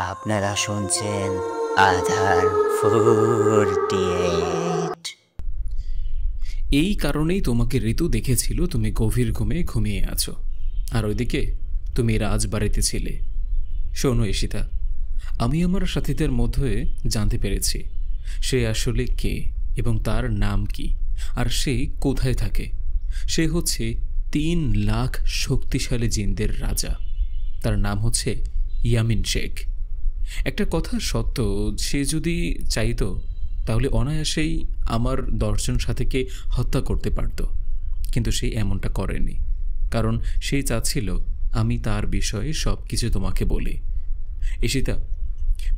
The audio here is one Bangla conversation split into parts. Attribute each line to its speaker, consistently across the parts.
Speaker 1: আপনারা শুনছেন আধার 48।
Speaker 2: এই কারণেই তোমাকে ঋতু দেখেছিল তুমি গভীর ঘুমে ঘুমিয়ে আছো, আর ওইদিকে তুমি রাজবাড়িতে ছিলে। শোনো ঈশিতা, আমি আমার সাথীদের মধ্যে জানতে পেরেছি সে আসলে কে এবং তার নাম কি, আর সে কোথায় থাকে। সে হচ্ছে 3 লাখ শক্তিশালী জিনদের রাজা। তার নাম হচ্ছে ইয়ামিন শেখ। একটা কথা সত্য, সে যদি চাইতো তাহলে অনায়াসেই আমার 10জন সাথীকে হত্যা করতে পারত, কিন্তু সে এমনটা করেনি, কারণ সে চাচ্ছিল আমি তার বিষয়ে সব কিছু তোমাকে বলি। ঈশিতা,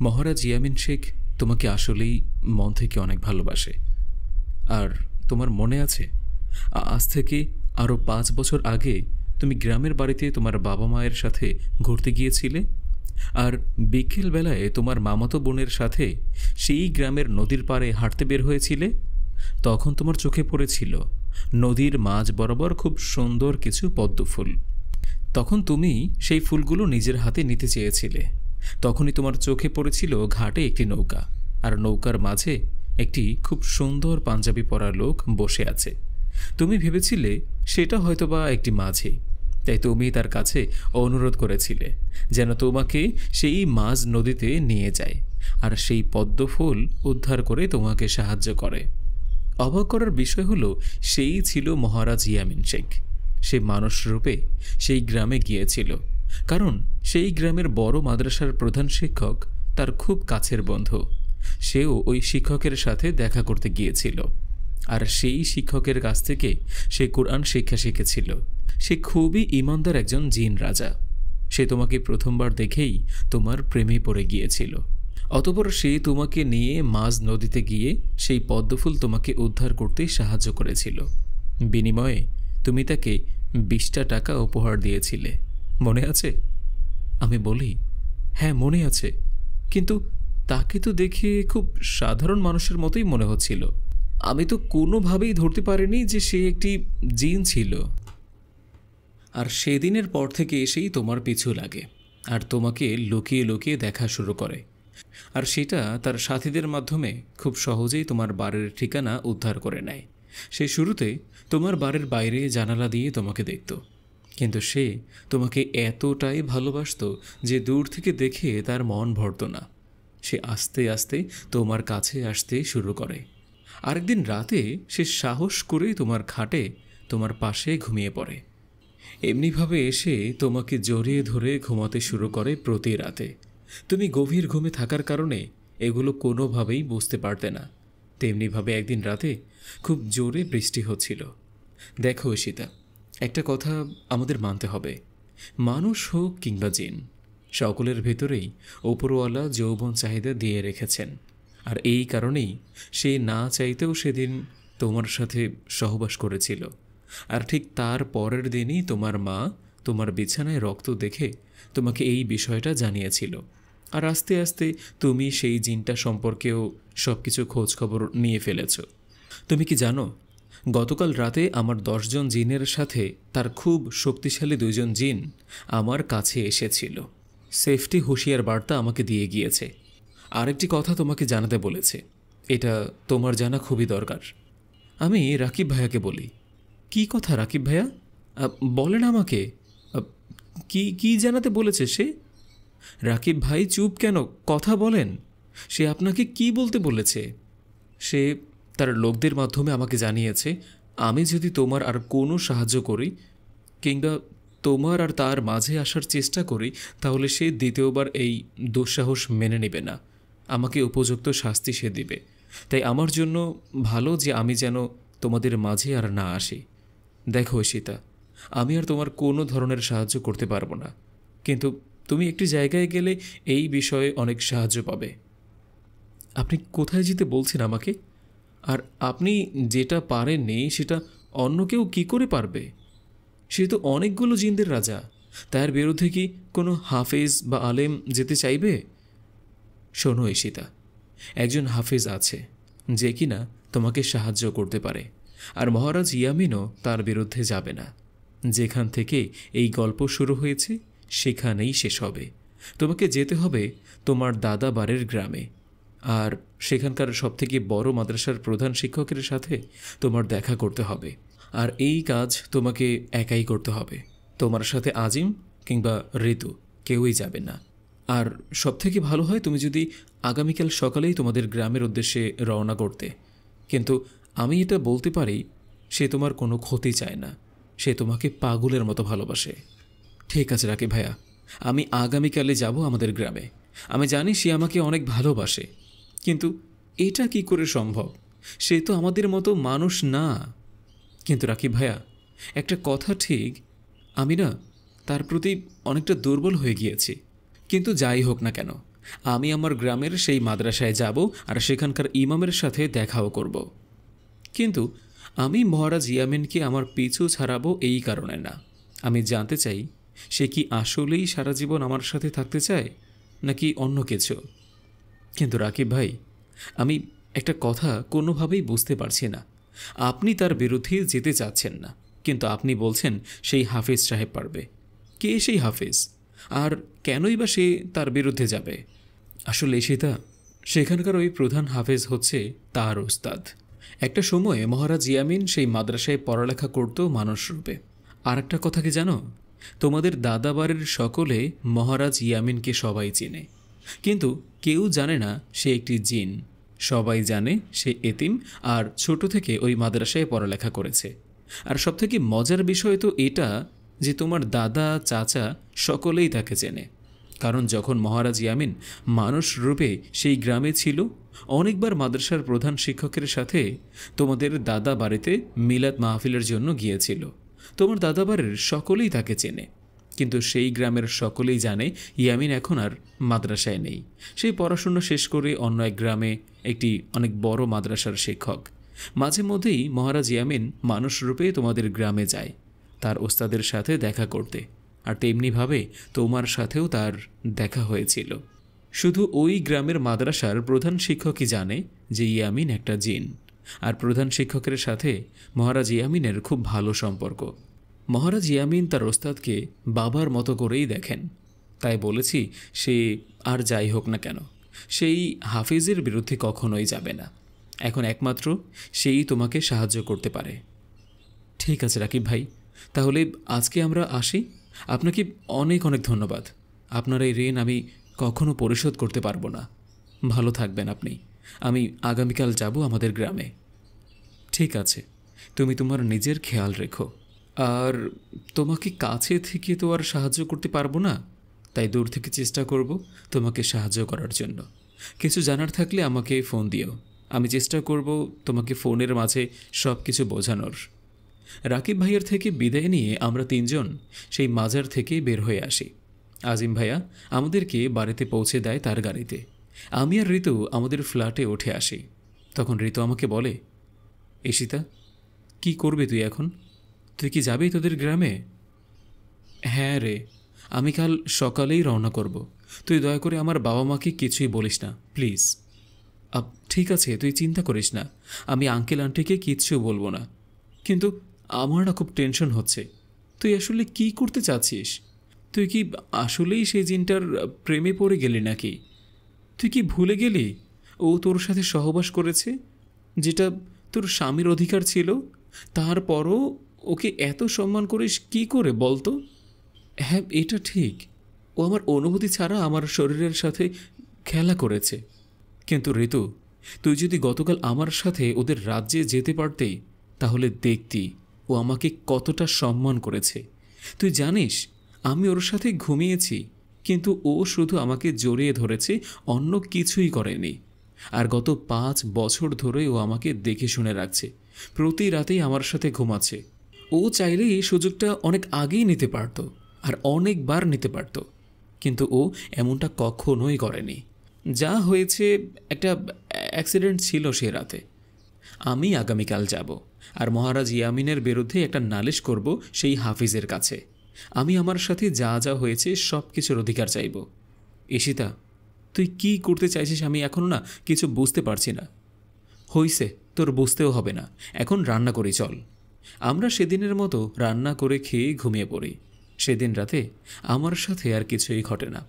Speaker 2: মহারাজ ইয়ামিন শেখ তোমাকে আসলেই মন থেকে অনেক ভালোবাসে। আর তোমার মনে আছে, আজ থেকে আরও 5 বছর আগে তুমি গ্রামের বাড়িতে তোমার বাবা মায়ের সাথে ঘুরতে গিয়েছিলে, আর বিকেলবেলায় তোমার মামাতো বোনের সাথে সেই গ্রামের নদীর পাড়ে হাঁটতে বের হয়েছিলে। তখন তোমার চোখে পড়েছিল নদীর মাঝ বরাবর খুব সুন্দর কিছু পদ্ম ফুল। তখন তুমি সেই ফুলগুলো নিজের হাতে নিতে চেয়েছিলে। তখনই তোমার চোখে পড়েছিল ঘাটে একটি নৌকা, আর নৌকার মাঝে একটি খুব সুন্দর পাঞ্জাবি পরা লোক বসে আছে। তুমি ভেবেছিলে সেটা হয়তোবা একটি মাঝি, তাই তুমি তার কাছে অনুরোধ করেছিলে যেন তোমাকে সেই মাঝ নদীতে নিয়ে যায় আর সেই পদ্ম ফুল উদ্ধার করে তোমাকে সাহায্য করে। অবাক করার বিষয় হলো, সেই ছিল মহারাজ ইয়ামিন শেখ। সে মানুষ রূপে সেই গ্রামে গিয়েছিল, কারণ সেই গ্রামের বড় মাদ্রাসার প্রধান শিক্ষক তার খুব কাছের বন্ধু। সেও ওই শিক্ষকের সাথে দেখা করতে গিয়েছিল, আর সেই শিক্ষকের কাছ থেকে সে কোরআন শিক্ষা শিখেছিল। সে খুবই ইমানদার একজন জিন রাজা। সে তোমাকে প্রথমবার দেখেই তোমার প্রেমে পড়ে গিয়েছিল। অতঃপর সে তোমাকে নিয়ে মাঝ নদীতে গিয়ে সেই পদ্মফুল তোমাকে উদ্ধার করতে সাহায্য করেছিল। বিনিময়ে তুমি তাকে 20টা টাকা উপহার দিয়েছিলে, মনে আছে? আমি বলি, হ্যাঁ মনে আছে, কিন্তু তাকে তো দেখে খুব সাধারণ মানুষের মতোই মনে হচ্ছিল। আমি তো কোনোভাবেই ধরতে পারিনি যে সে একটি জিন ছিল। আর সেদিনের পর থেকে এসেই তোমার পিছু লাগে, আর তোমাকে লুকিয়ে লুকিয়ে দেখা শুরু করে। আর সেটা তার সাথীদের মাধ্যমে খুব সহজেই তোমার বাড়ির ঠিকানা উদ্ধার করে নেয়। সে শুরুতে তোমার বাড়ির বাইরে জানালা দিয়ে তোমাকে দেখত, কিন্তু সে তোমাকে এতটাই ভালোবাসতো যে দূর থেকে দেখে তার মন ভরত না। সে আস্তে আস্তে তোমার কাছে আসতে শুরু করে। আরেকদিন রাতে সে সাহস করে তোমার খাটে তোমার পাশে ঘুমিয়ে পড়ে। এমনিভাবে এসে তোমাকে জড়িয়ে ধরে ঘুমাতে শুরু করে প্রতি রাতে। তুমি গভীর ঘুমে থাকার কারণে এগুলো কোনোভাবেই বুঝতে পারতে না। তেমনিভাবে একদিন রাতে খুব জোরে বৃষ্টি হচ্ছিল। দেখো ঈশিতা, একটা কথা আমাদের মানতে হবে, মানুষ হোক কিংবা জিন, সকলের ভেতরেই ওপরওয়ালা যৌবন চাহিদা দিয়ে রেখেছেন। আর এই কারণেই সে না চাইতেও সেদিন তোমার সাথে সহবাস করেছিল। আর ঠিক তার পরের দিনই তোমার মা তোমার বিছানায় রক্ত দেখে তোমাকে এই বিষয়টা জানিয়েছিল। আর আস্তে আস্তে তুমি সেই জিনটা সম্পর্কেও সব কিছু খোঁজখবর নিয়ে ফেলেছ। তুমি কি জানো, গতকাল রাতে আমার 10জন জিনের সাথে তার খুব শক্তিশালী 2জন জিন আমার কাছে এসেছিল। সেফটি হুঁশিয়ার বার্তা আমাকে দিয়ে গিয়েছে। আরেকটি কথা তোমাকে জানাতে বলেছে, এটা তোমার জানা খুবই দরকার। আমি রাকিব ভাইয়াকে বলি, কি কথা রাকিব ভাইয়া? বলেন আমাকে, কি কি জানাতে বলেছে সে? রাকিব ভাই চুপ কেন, কথা বলেন। সে আপনাকে কি বলতে বলেছে? সে তার লোকদের মাধ্যমে আমাকে জানিয়েছে আমি যদি তোমার আর কোনো সাহায্য করি কিংবা তোমার আর তার মাঝে আসার চেষ্টা করি, তাহলে সে দ্বিতীয়বার এই দুঃসাহস মেনে নেবে না। আমাকে উপযুক্ত শাস্তি সে দিবে। তাই আমার জন্য ভালো যে আমি যেন তোমাদের মাঝে আর না আসি। দেখো ঈশিতা, আমি আর তোমার কোনো ধরনের সাহায্য করতে পারবো না, কিন্তু তুমি একটি জায়গায় গেলে এই বিষয়ে অনেক সাহায্য পাবে। আপনি কোথায় যেতে বলছেন আমাকে? আর আপনি যেটা পারেননি সেটা অন্য কেউ কী করে পারবে? সে তো অনেকগুলো জিনদের রাজা, তার বিরুদ্ধে কি কোনো হাফেজ বা আলেম যেতে চাইবে? শোনো ঈশিতা, একজন হাফেজ আছে যে কিনা তোমাকে সাহায্য করতে পারে, আর মহারাজ ইয়ামিনও তার বিরুদ্ধে যাবে না। যেখান থেকে এই গল্প শুরু হয়েছে সেখানেই শেষ হবে। তোমাকে যেতে হবে তোমার দাদা বাড়ির গ্রামে, আর সেখানকার সবথেকে বড় মাদ্রাসার প্রধান শিক্ষকের সাথে তোমার দেখা করতে হবে। আর এই কাজ তোমাকে একাই করতে হবে, তোমার সাথে আজিম কিংবা ঋতু কেউই যাবে না। আর সবথেকে ভালো হয় তুমি যদি আগামীকাল সকালেই তোমাদের গ্রামের উদ্দেশ্যে রওনা করতে। কিন্তু আমি এটা বলতে পারি, সে তোমার কোনো ক্ষতি চায় না, সে তোমাকে পাগলের মতো ভালোবাসে। ঠিক আছে রাকিব ভাইয়া, আমি আগামীকালে যাব আমাদের গ্রামে। আমি জানি সে আমাকে অনেক ভালোবাসে, কিন্তু এটা কি করে সম্ভব? সে তো আমাদের মতো মানুষ না। কিন্তু রাকিব ভাইয়া, একটা কথা ঠিক, আমি না তার প্রতি অনেকটা দুর্বল হয়ে গিয়েছি। কিন্তু যাই হোক না কেন, আমি আমার গ্রামের সেই মাদ্রাসায় যাব আর সেখানকার ইমামের সাথে দেখাও করব। কিন্তু আমি মহারাজ ইয়ামিনকে আমার পিছু ছাড়াবো এই কারণে না। আমি জানতে চাই সে কি আসলেই সারা জীবন আমার সাথে থাকতে চায় নাকি অন্য কিছু। কিন্তু রাকিব ভাই, আমি একটা কথা কোনোভাবেই বুঝতে পারছি না। আপনি তার বিরুদ্ধে যেতে চাচ্ছেন না, কিন্তু আপনি বলছেন সেই হাফিজ সাহেব পারবে। কে সেই হাফিজ, আর কেনই বা সে তার বিরুদ্ধে যাবে? আসলে সেটা, সেখানকার ওই প্রধান হাফেজ হচ্ছে তার ওস্তাদ। একটা সময়ে মহারাজ ইয়ামিন সেই মাদ্রাসায় পড়ালেখা করত মানুষ রূপে। আর একটা কথা কি জানো, তোমাদের দাদাবাড়ির সকলে মহারাজ ইয়ামিনকে সবাই চেনে, কিন্তু কেউ জানে না সে একটি জিন। সবাই জানে সে এতিম আর ছোট থেকে ওই মাদ্রাসায় পড়ালেখা করেছে। আর সবথেকে মজার বিষয় তো এটা যে তোমার দাদা চাচা সকলেই তাকে চেনে, কারণ যখন মহারাজ ইয়ামিন মানুষ রূপে সেই গ্রামে ছিল, অনেকবার মাদ্রাসার প্রধান শিক্ষকের সাথে তোমাদের দাদা বাড়িতে মিলাদ মাহফিলের জন্য গিয়েছিল। তোমার দাদা বাড়ির সকলেই তাকে চেনে, কিন্তু সেই গ্রামের সকলেই জানে ইয়ামিন এখন আর মাদ্রাসায় নেই। সেই পড়াশোনা শেষ করে অন্য এক গ্রামে একটি অনেক বড় মাদ্রাসার শিক্ষক। মাঝে মধ্যেই মহারাজ ইয়ামিন মানুষ রূপে তোমাদের গ্রামে যায় তার ওস্তাদের সাথে দেখা করতে, আর তেমনিভাবে তোমার সাথেও তার দেখা হয়েছিল। শুধু ওই গ্রামের মাদ্রাসার প্রধান শিক্ষকই জানে যে ইয়ামিন একটা জিন, আর প্রধান শিক্ষকের সাথে মহারাজ ইয়ামিনের খুব ভালো সম্পর্ক। মহারাজ ইয়ামিন তার ওস্তাদকে বাবার মতো করেই দেখেন। তাই বলেছি, সে আর যাই হোক না কেন, সেই হাফিজের বিরুদ্ধে কখনোই যাবে না। এখন একমাত্র সেই তোমাকে সাহায্য করতে পারে। ঠিক আছে রাকিব ভাই, তাহলে আজকে আমরা আসি। আপনাকে অনেক অনেক ধন্যবাদ। আপনার এই ঋণ আমি কখনো পরিশোধ করতে পারবো না। ভালো থাকবেন আপনি। আমি আগামীকাল যাব আমাদের গ্রামে। ঠিক আছে, তুমি তোমার নিজের খেয়াল রেখো। আর তোমাকে কাছে থেকে তো আর সাহায্য করতে পারবো না, তাই দূর থেকে চেষ্টা করব তোমাকে সাহায্য করার জন্য। কিছু জানার থাকলে আমাকে ফোন দিও, আমি চেষ্টা করব তোমাকে ফোনের মাঝে সব কিছু বোঝানোর। রাকিব ভাইয়ের থেকে বিদায় নিয়ে আমরা তিনজন সেই মাজার থেকে বের হয়ে আসি। আজিম ভাইয়া আমাদেরকে বাড়িতে পৌঁছে দেয় তার গাড়িতে। আমি আর ঋতু আমাদের ফ্ল্যাটে উঠে আসি। তখন ঋতু আমাকে বলে, ঈশিতা, কি করবে তুই এখন? তুই কি যাবি তোদের গ্রামে? হ্যাঁ রে, আমি কাল সকালেই রওনা করব। তুই দয়া করে আমার বাবা মাকে কিছুই বলিস না প্লিজ। ঠিক আছে, তুই চিন্তা করিস না, আমি আঙ্কেল আন্টিকে কিচ্ছু বলবো না। কিন্তু আমার না খুব টেনশন হচ্ছে। তুই আসলে কি করতে চাচ্ছিস? তুই কি আসলেই সেই জিনটার প্রেমে পড়ে গেলি নাকি? তুই কি ভুলে গেলি ও তোর সাথে সহবাস করেছে, যেটা তোর স্বামীর অধিকার ছিল? তারপরও ওকে এত সম্মান করিস কি করে বলতো? হ্যাঁ, এটা ঠিক, ও আমার অনুমতি ছাড়া আমার শরীরের সাথে খেলা করেছে। কিন্তু ঋতু, তুই যদি গতকাল আমার সাথে ওদের রাজ্যে যেতে পারতে, তাহলে দেখতি ও আমাকে কতটা সম্মান করেছে। তুই জানিস আমি ওর সাথে ঘুমিয়েছি, কিন্তু ও শুধু আমাকে জড়িয়ে ধরেছে, অন্য কিছুই করেনি। আর গত 5 বছর ধরে ও আমাকে দেখে শুনে রাখছে, প্রতি রাতেই আমার সাথে ঘুমাচ্ছে। ও চাইলে এই সুযোগটা অনেক আগেই নিতে পারত, আর অনেকবার নিতে পারত, কিন্তু ও এমনটা কখনোই করেনি। যা হয়েছে, একটা অ্যাক্সিডেন্ট ছিল সে রাতে। আমি আগামীকাল যাব আর মহারাজ ইয়ামিনের বিরুদ্ধে একটা নালিশ করব সেই হাফিজের কাছে। আমি আমার সাথে যা যা হয়েছে সব কিছুর অধিকার চাইব। ঈশিতা, তুই কি করতে চাইছিস আমি এখনও না কিছু বুঝতে পারছি না। হইছে, তোর বুঝতেও হবে না, এখন রান্না করি চল। আমরা সেদিনের মতো রান্না করে খেয়ে ঘুমিয়ে পড়ি। সেদিন রাতে আমার সাথে আর কিছুই ঘটে না।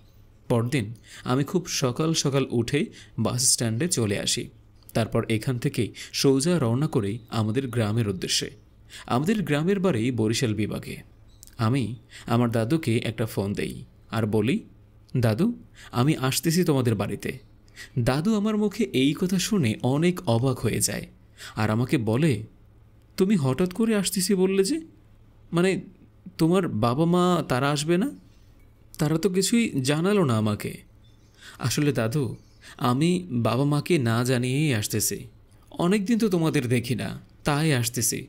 Speaker 2: পরদিন আমি খুব সকাল সকাল উঠে বাস স্ট্যান্ডে চলে আসি। তারপর এখান থেকে সোজা রওনা করি আমাদের গ্রামের উদ্দেশ্যে। আমাদের গ্রামের বাড়ি বরিশাল বিভাগে। আমি আমার দাদুকে একটা ফোন দেই আর বলি, দাদু, আমি আসতেছি তোমাদের বাড়িতে। দাদু আমার মুখে এই কথা শুনে অনেক অবাক হয়ে যায় আর আমাকে বলে, তুমি হঠাৎ করে আসতেছি বললে যে, মানে তোমার বাবা মা তারা আসবে না? তারা তো কিছুই জানালো না আমাকে। আসলে দাদু, আমি বাবা মাকে না জানিয়েই আসতেছি। অনেক দিন তো তোমাদের দেখি না, তাই আসতেছি।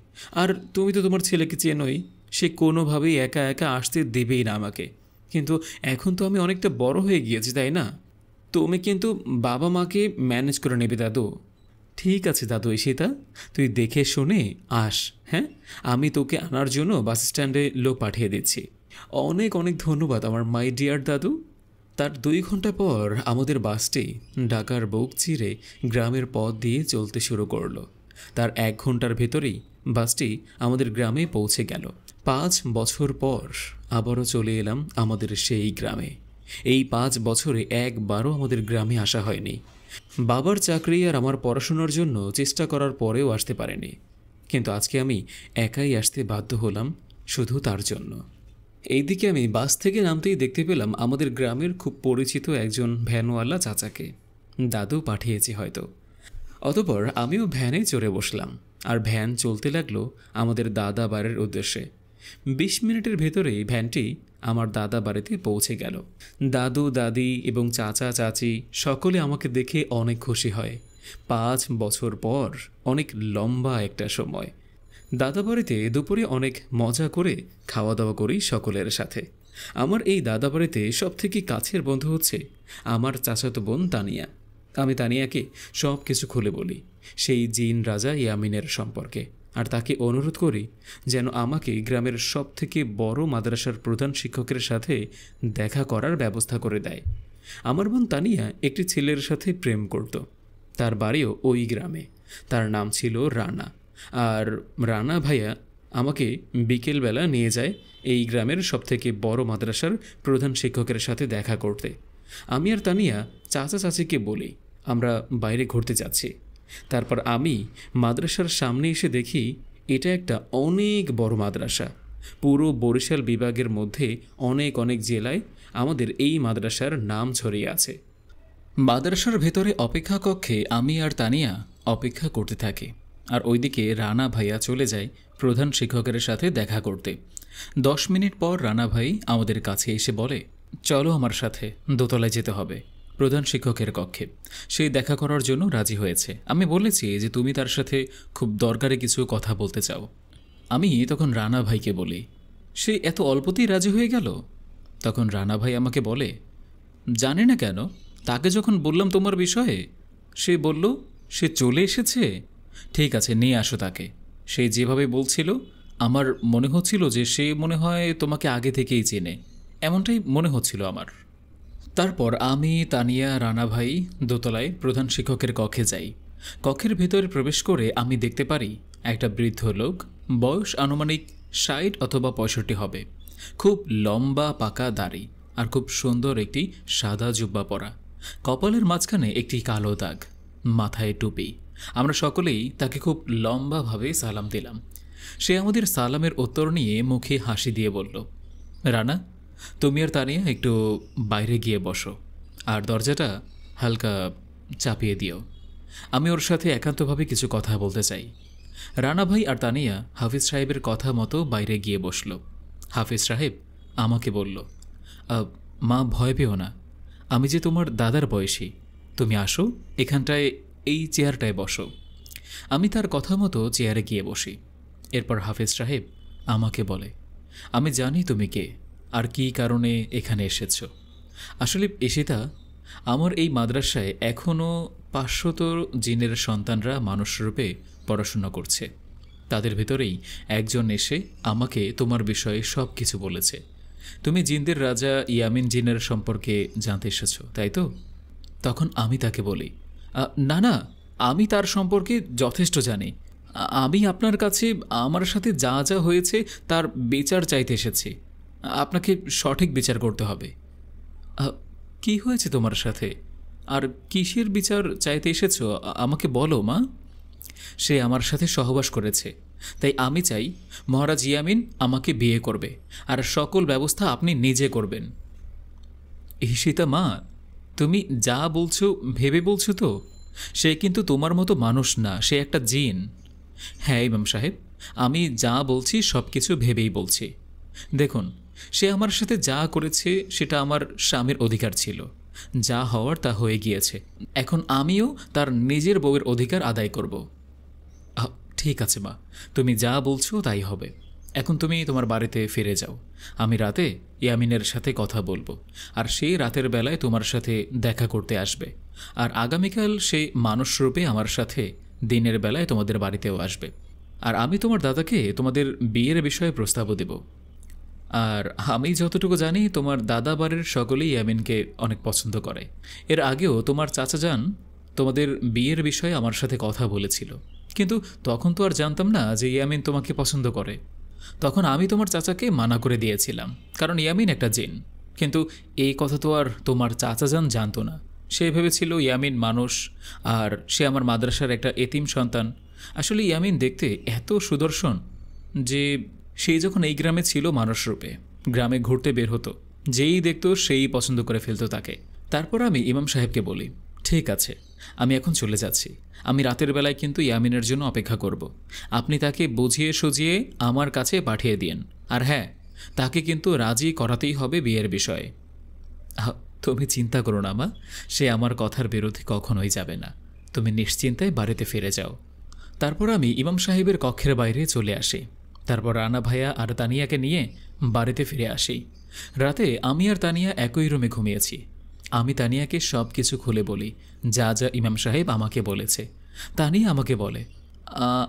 Speaker 2: আর তুমি তো তোমার ছেলেকে চেনোই, সে কোনোভাবেই একা একা আসতে দেবেই না আমাকে। কিন্তু এখন তো আমি অনেকটা বড় হয়ে গিয়েছি, তাই না? তুমি কিন্তু বাবা মাকে ম্যানেজ করে নেবে দাদু। ঠিক আছে দাদু ঈশিতা, তুই দেখে শুনে আস। হ্যাঁ, আমি তোকে আনার জন্য বাস স্ট্যান্ডে লোক পাঠিয়ে দিচ্ছি। অনেক অনেক ধন্যবাদ আমার মাই ডিয়ার দাদু। তার 2 ঘন্টা পর আমাদের বাসটি ঢাকার বুক চিরে গ্রামের পথ দিয়ে চলতে শুরু করলো। তার 1 ঘন্টার ভেতরেই বাসটি আমাদের গ্রামে পৌঁছে গেল। 5 বছর পর আবারও চলে এলাম আমাদের সেই গ্রামে। এই 5 বছরে একবারও আমাদের গ্রামে আসা হয়নি। বাবার চাকরি আর আমার পড়াশোনার জন্য চেষ্টা করার পরেও আসতে পারেনি, কিন্তু আজকে আমি একাই আসতে বাধ্য হলাম শুধু তার জন্য। এইদিকে আমি বাস থেকে নামতেই দেখতে পেলাম আমাদের গ্রামের খুব পরিচিত একজন ভ্যানওয়ালা চাচাকে। দাদু পাঠিয়েছে হয়তো। অতঃপর আমিও ভ্যানে চড়ে বসলাম আর ভ্যান চলতে লাগলো আমাদের দাদা বাড়ির উদ্দেশ্যে। 20 মিনিটের ভেতরেই ভ্যানটি আমার দাদা বাড়িতে পৌঁছে গেল। দাদু দাদি এবং চাচা চাচি সকলে আমাকে দেখে অনেক খুশি হয়। 5 বছর পর অনেক লম্বা একটা সময়। দাদা বাড়িতে দুপুরে অনেক মজা করে খাওয়া দাওয়া করি সকলের সাথে। আমার এই দাদা বাড়িতে সবথেকে কাছের বন্ধু হচ্ছে আমার চাচাতো বোন তানিয়া। আমি তানিয়াকে সব কিছু খুলে বলি সেই জিন রাজা ইয়ামিনের সম্পর্কে, আর তাকে অনুরোধ করি যেন আমাকে গ্রামের সবথেকে বড় মাদ্রাসার প্রধান শিক্ষকের সাথে দেখা করার ব্যবস্থা করে দেয়। আমার বোন তানিয়া একটি ছেলের সাথে প্রেম করত। তার বাড়িও ওই গ্রামে। তার নাম ছিল রানা। আর রানা ভাইয়া আমাকে বিকেলবেলা নিয়ে যায় এই গ্রামের সবথেকে বড় মাদ্রাসার প্রধান শিক্ষকের সাথে দেখা করতে। আমি আর তানিয়া চাচা চাচিকে বলি আমরা বাইরে ঘুরতে যাচ্ছি। তারপর আমি মাদ্রাসার সামনে এসে দেখি এটা একটা অনেক বড় মাদ্রাসা। পুরো বরিশাল বিভাগের মধ্যে অনেক অনেক জেলায় আমাদের এই মাদ্রাসার নাম ছড়িয়ে আছে। মাদ্রাসার ভেতরে অপেক্ষা কক্ষে আমি আর তানিয়া অপেক্ষা করতে থাকি, আর ওইদিকে রানা ভাইয়া চলে যায় প্রধান শিক্ষকের সাথে দেখা করতে। 10 মিনিট পর রানা ভাই আমাদের কাছে এসে বলে, চলো আমার সাথে, দোতলায় যেতে হবে, প্রধান শিক্ষকের কক্ষে। সে দেখা করার জন্য রাজি হয়েছে। আমি বলেছি যে তুমি তার সাথে খুব দরকারি কিছু কথা বলতে চাও। আমি তখন রানা ভাইকে বলি, সে এত অল্পতেই রাজি হয়ে গেল? তখন রানা ভাই আমাকে বলে, জানি না কেন, তাকে যখন বললাম তোমার বিষয়ে, সে বলল সে চলে এসেছে। ঠিক আছে, নিয়ে আসো তাকে। সে যেভাবে বলছিল আমার মনে হচ্ছিল যে সে মনে হয় তোমাকে আগে থেকেই চেনে, এমনটাই মনে হচ্ছিল আমার। তারপর আমি তানিয়া রানা ভাই দোতলায় প্রধান শিক্ষকের কক্ষে যাই। কক্ষের ভেতরে প্রবেশ করে আমি দেখতে পারি একটা বৃদ্ধ লোক, বয়স আনুমানিক 60 অথবা 65 হবে। খুব লম্বা পাকা দাড়ি আর খুব সুন্দর একটি সাদা জুব্বা পরা, কপালের মাঝখানে একটি কালো দাগ, মাথায় টুপি। আমরা সকলেই তাকে খুব লম্বাভাবে সালাম দিলাম। সে আমাদের সালামের উত্তর নিয়ে মুখে হাসি দিয়ে বলল, রানা, তুমি আর তানিয়া একটু বাইরে গিয়ে বসো আর দরজাটা হালকা চাপিয়ে দিও। আমি ওর সাথে একান্তভাবে কিছু কথা বলতে চাই। রানা ভাই আর তানিয়া হাফিজ সাহেবের কথা মতো বাইরে গিয়ে বসল। হাফিজ সাহেব আমাকে বলল, মা ভয় পেও না, আমি যে তোমার দাদার বয়সী, তুমি আসো, এখানটায় এই চেয়ারটায় বসো। আমি তার কথা মতো চেয়ারে গিয়ে বসি। এরপর হাফিজ সাহেব আমাকে বলে, আমি জানি তুমি কে আর কী কারণে এখানে এসেছ। আসলে এসেতা, আমার এই মাদ্রাসায় এখনও 500 জিনের সন্তানরা মানুষরূপে পড়াশোনা করছে। তাদের ভিতরেই একজন এসে আমাকে তোমার বিষয়ে সব কিছু বলেছে। তুমি জিনদের রাজা ইয়ামিন জিনের সম্পর্কে জানতে এসেছ, তাই তো? তখন আমি তাকে বলি, না না, আমি তার সম্পর্কে যথেষ্ট জানি। আমি আপনার কাছে আমার সাথে যা যা হয়েছে তার বিচার চাইতে এসেছি। আপনাকে সঠিক বিচার করতে হবে। কি হয়েছে তোমার সাথে? আর কিসের বিচার চাইতে এসেছো আমাকে বলো মা। সে আমার সাথে সহবাস করেছে, তাই আমি চাই মহারাজ ইয়ামিন আমাকে বিয়ে করবে, আর সকল ব্যবস্থা আপনি নিজে করবেন। ঈশিতা মা, তুমি যা বলছো ভেবে বলছো তো? সে কিন্তু তোমার মতো মানুষ না, সে একটা জিন। হ্যাঁ ইমাম সাহেব, আমি যা বলছি সব কিছু ভেবেই বলছি। দেখুন, সে আমার সাথে যা করেছে সেটা আমার স্বামীর অধিকার ছিল। যা হওয়ার তা হয়ে গিয়েছে, এখন আমিও তার নিজের বউয়ের অধিকার আদায় করব। ঠিক আছে মা, তুমি যা বলছো তাই হবে। এখন তুমি তোমার বাড়িতে ফিরে যাও। আমি রাতে ইয়ামিনের সাথে কথা বলবো, আর সে রাতের বেলায় তোমার সাথে দেখা করতে আসবে। আর আগামীকাল সে মানুষরূপে আমার সাথে দিনের বেলায় তোমাদের বাড়িতেও আসবে। আর আমি তোমার দাদাকে তোমাদের বিয়ের বিষয়ে প্রস্তাবও দেব। আর আমি যতটুকু জানি তোমার দাদা বাড়ির সকলেই ইয়ামিনকে অনেক পছন্দ করে। এর আগেও তোমার চাচা যান তোমাদের বিয়ের বিষয়ে আমার সাথে কথা বলেছিল, কিন্তু তখন তো আর জানতাম না যে ইয়ামিন তোমাকে পছন্দ করে। তখন আমি তোমার চাচাকে মানা করে দিয়েছিলাম, কারণ ইয়ামিন একটা জিন। কিন্তু এই কথা তো আর তোমার চাচা যান জানতো না। সে ভেবেছিল ইয়ামিন মানুষ, আর সে আমার মাদ্রাসার একটা এতিম সন্তান। আসলে ইয়ামিন দেখতে এত সুদর্শন যে সেই যখন এই গ্রামে ছিল মানুষরূপে, গ্রামে ঘুরতে বের হতো, যেই দেখতো সেই পছন্দ করে ফেলতো তাকে। তারপর আমি ইমাম সাহেবকে বলি, ঠিক আছে, আমি এখন চলে যাচ্ছি। আমি রাতের বেলায় কিন্তু ইয়ামিনের জন্য অপেক্ষা করব। আপনি তাকে বুঝিয়ে সুঝিয়ে আমার কাছে পাঠিয়ে দিন। আর হ্যাঁ, তাকে কিন্তু রাজি করাতেই হবে বিয়ের বিষয়ে। তুমি চিন্তা করো না মা, সে আমার কথার বিরুদ্ধে কখনোই যাবে না। তুমি নিশ্চিন্তায় বাড়িতে ফিরে যাও। তারপর আমি ইমাম সাহেবের কক্ষের বাইরে চলে আসি। তারপর রানা ভাইয়া আর তানিয়াকে নিয়ে বাড়িতে ফিরে আসি। রাতে আমি আর তানিয়া একই রুমে ঘুমিয়েছি। আমি তানিয়াকে সব কিছু খুলে বলি, যা যা ইমাম সাহেব আমাকে বলেছে। তানিয়া আমাকে বলে,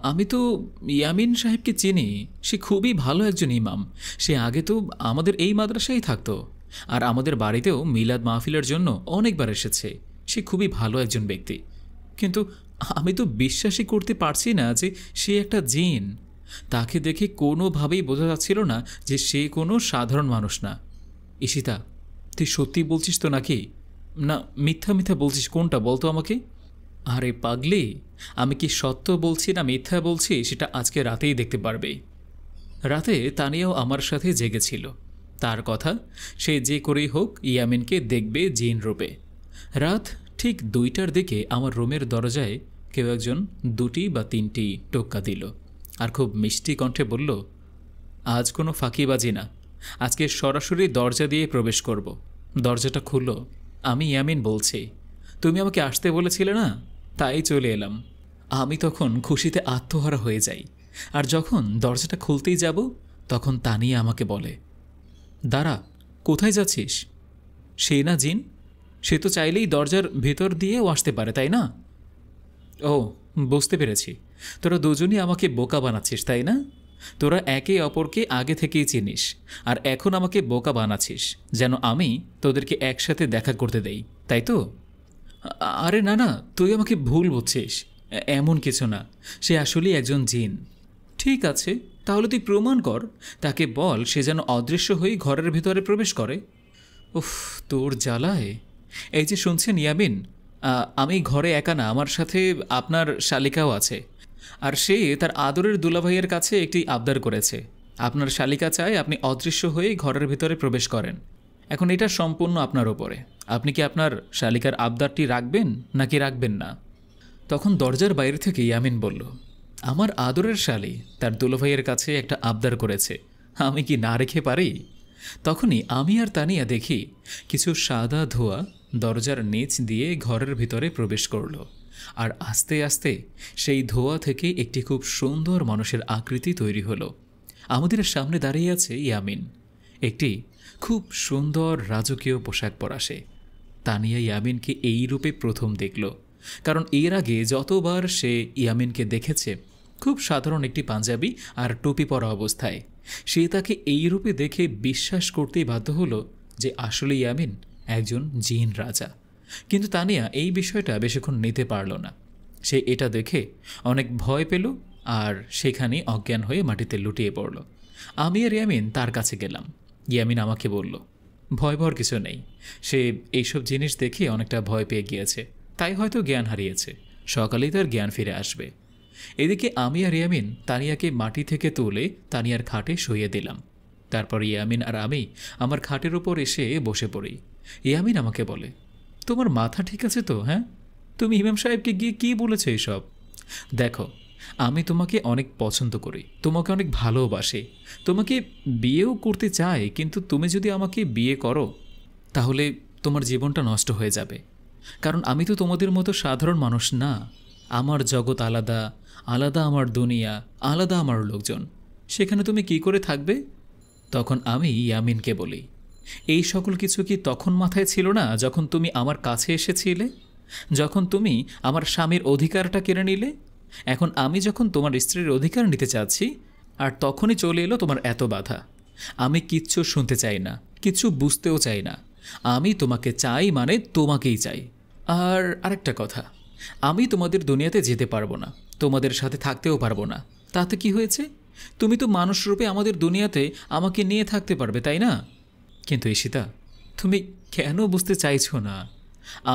Speaker 2: আমি তো ইয়ামিন সাহেবকে চিনি, সে খুবই ভালো একজন ইমাম। সে আগে তো আমাদের এই মাদ্রাসায় থাকতো, আর আমাদের বাড়িতেও মিলাদ মাহফিলের জন্য অনেকবার এসেছে। সে খুবই ভালো একজন ব্যক্তি। কিন্তু আমি তো বিশ্বাসই করতে পারছি না যে সে একটা জিন। তাকে দেখে কোনোভাবেই বোঝা যাচ্ছিল না যে সে কোনো সাধারণ মানুষ না। ঈশিতা, তুই সত্যি বলছিস তো নাকি? না মিথ্যা মিথ্যা বলছিস, কোনটা বলতো আমাকে? আরে পাগলি, আমি কি সত্য বলছি না মিথ্যা বলছি সেটা আজকে রাতেই দেখতে পারবে। রাতে তানিয়াও আমার সাথে জেগেছিল। তার কথা, সে যে করেই হোক ইয়ামিনকে দেখবে জিন রূপে। রাত ঠিক 2টার দিকে আমার রুমের দরজায় কেউ একজন 2টি বা 3টি টোক্কা দিল, আর খুব মিষ্টি কণ্ঠে বলল, আজ কোনো ফাঁকিবাজি না, আজকে সরাসরি দরজা দিয়ে প্রবেশ করব। দরজাটা খুলো। আমি ইয়ামিন বলছি। তুমি আমাকে আসতে বলেছিলে না, তাই চলে এলাম। আমি তখন খুশিতে আত্মহারা হয়ে যাই। আর যখন দরজাটা খুলতেই যাব, তখন তানিয়া আমাকে বলে, দাঁড়া, কোথায় যাচ্ছিস? সে না জিন, সে তো চাইলেই দরজার ভেতর দিয়েও আসতে পারে, তাই না? ও, বুঝতে পেরেছি। তোরা দুজনই আমাকে বোকা বানাচ্ছিস, তাই না? তোরা একে অপরকে আগে থেকেই চিনিস, আর এখন আমাকে বোকা বানাচ্ছিস যেন আমি তোদেরকে একসাথে দেখা করতে দেই, তাই তো? আরে না না, তুই আমাকে ভুল বুঝছিস। এমন কিছু না, সে আসলেই একজন জিন। ঠিক আছে, তাহলে তুই প্রমাণ কর। তাকে বল সে যেন অদৃশ্য হয়ে ঘরের ভেতরে প্রবেশ করে। উফ, তোর জ্বালায়। এই যে শুনছেন ইয়ামিন, আমি ঘরে একা না, আমার সাথে আপনার শালিকাও আছে। আর সে তার আদরের দুলাভাইয়ের কাছে একটি আবদার করেছে। আপনার শালিকা চায় আপনি অদৃশ্য হয়ে ঘরের ভিতরে প্রবেশ করেন। এখন এটা সম্পূর্ণ আপনার ওপরে। আপনি কি আপনার শালিকার আবদারটি রাখবেন নাকি রাখবেন না? তখন দরজার বাইরে থেকে ইয়ামিন বলল, আমার আদরের শালি তার দুলাভাইয়ের কাছে একটা আবদার করেছে, আমি কি না রেখে পারি? তখনই আমি আর তানিয়া দেখি কিছু সাদা ধোঁয়া দরজার নিচ দিয়ে ঘরের ভিতরে প্রবেশ করল। আর আস্তে আস্তে সেই ধোঁয়া থেকে একটি খুব সুন্দর মানুষের আকৃতি তৈরি হলো। আমাদের সামনে দাঁড়িয়ে আছে ইয়ামিন, একটি খুব সুন্দর রাজকীয় পোশাক পরা সে। তানিয়া ইয়ামিনকে এই রূপে প্রথম দেখল, কারণ এর আগে যতবার সে ইয়ামিনকে দেখেছে খুব সাধারণ একটি পাঞ্জাবি আর টুপি পরা অবস্থায়, সে তাকে এই রূপে দেখে বিশ্বাস করতেই বাধ্য হলো যে আসলে ইয়ামিন একজন জিন রাজা। কিন্তু তানিয়া এই বিষয়টা বেশিক্ষণ নিতে পারল না। সে এটা দেখে অনেক ভয় পেল আর সেখানেই অজ্ঞান হয়ে মাটিতে লুটিয়ে পড়ল। আমি আর ইয়ামিন তার কাছে গেলাম। ইয়ামিন আমাকে বলল, ভয় পাওয়ার কিছু নেই। সে এইসব জিনিস দেখে অনেকটা ভয় পেয়ে গিয়েছে, তাই হয়তো জ্ঞান হারিয়েছে। সকালেই তার জ্ঞান ফিরে আসবে। এদিকে আমি আর ইয়ামিন তানিয়াকে মাটি থেকে তুলে তানিয়ার খাটে শুইয়ে দিলাম। তারপর ইয়ামিন আর আমি আমার খাটের ওপর এসে বসে পড়ি। ইয়ামিন আমাকে বলে, তোমার মাথা ঠিক আছে তো? হ্যাঁ, তুমি ইমাম সাহেবকে গিয়ে কী বলেছো এসব? দেখো, আমি তোমাকে অনেক পছন্দ করি, তোমাকে অনেক ভালোবাসি, তোমাকে বিয়েও করতে চাই, কিন্তু তুমি যদি আমাকে বিয়ে করো তাহলে তোমার জীবনটা নষ্ট হয়ে যাবে। কারণ আমি তো তোমাদের মতো সাধারণ মানুষ না। আমার জগৎ আলাদা, আলাদা আমার দুনিয়া, আলাদা আমার লোকজন। সেখানে তুমি কি করে থাকবে? তখন আমি ইয়ামিনকে বলি, এই সকল কিছু কি তখন মাথায় ছিল না যখন তুমি আমার কাছে এসেছিলে, যখন তুমি আমার স্বামীর অধিকারটা কেড়ে নিলে? এখন আমি যখন তোমার স্ত্রীর অধিকার নিতে চাচ্ছি, আর তখনই চলে এলো তোমার এত বাধা। আমি কিচ্ছু শুনতে চাই না, কিচ্ছু বুঝতেও চাই না। আমি তোমাকে চাই মানে তোমাকেই চাই। আর আরেকটা কথা, আমি তোমাদের দুনিয়াতে যেতে পারবো না, তোমাদের সাথে থাকতেও পারবো না। তাতে কি হয়েছে? তুমি তো মানুষরূপে আমাদের দুনিয়াতে আমাকে নিয়ে থাকতে পারবে, তাই না? কিন্তু ঈশিতা, তুমি কেন বুঝতে চাইছো না?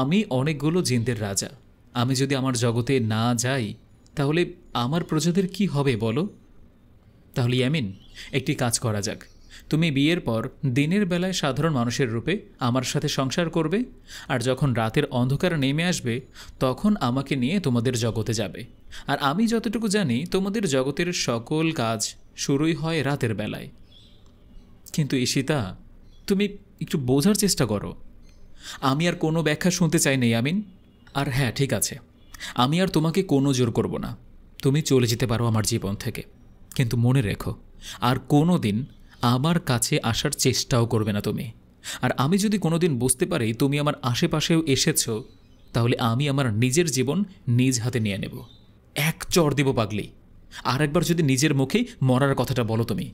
Speaker 2: আমি অনেকগুলো জিনদের রাজা। আমি যদি আমার জগতে না যাই তাহলে আমার প্রজাদের কি হবে বলো? তাহলে ইয়ামিন, একটি কাজ করা যাক। তুমি বিয়ের পর দিনের বেলায় সাধারণ মানুষের রূপে আমার সাথে সংসার করবে, আর যখন রাতের অন্ধকার নেমে আসবে তখন আমাকে নিয়ে তোমাদের জগতে যাবে। আর আমি যতটুকু জানি তোমাদের জগতের সকল কাজ শুরুই হয় রাতের বেলায়। কিন্তু ঈশিতা, তুমি একটু বোঝার চেষ্টা করো। আমি আর কোনো ব্যাখ্যা শুনতে চাই না ইয়ামিন। আর হ্যাঁ, ঠিক আছে, আমি আর তোমাকে কোনো জোর করব না। তুমি চলে যেতে পারো আমার জীবন থেকে, কিন্তু মনে রেখো, আর কোনো দিন আমার কাছে আসার চেষ্টাও করবে না তুমি। আর আমি যদি কোনো দিন বুঝতে পারি তুমি আমার আশেপাশেও এসেছো, তাহলে আমি আমার নিজের জীবন নিজ হাতে নিয়ে নেব। এক চড় দেব পাগলি। আর একবার যদি নিজের মুখেই মরার কথাটা বলো তুমি,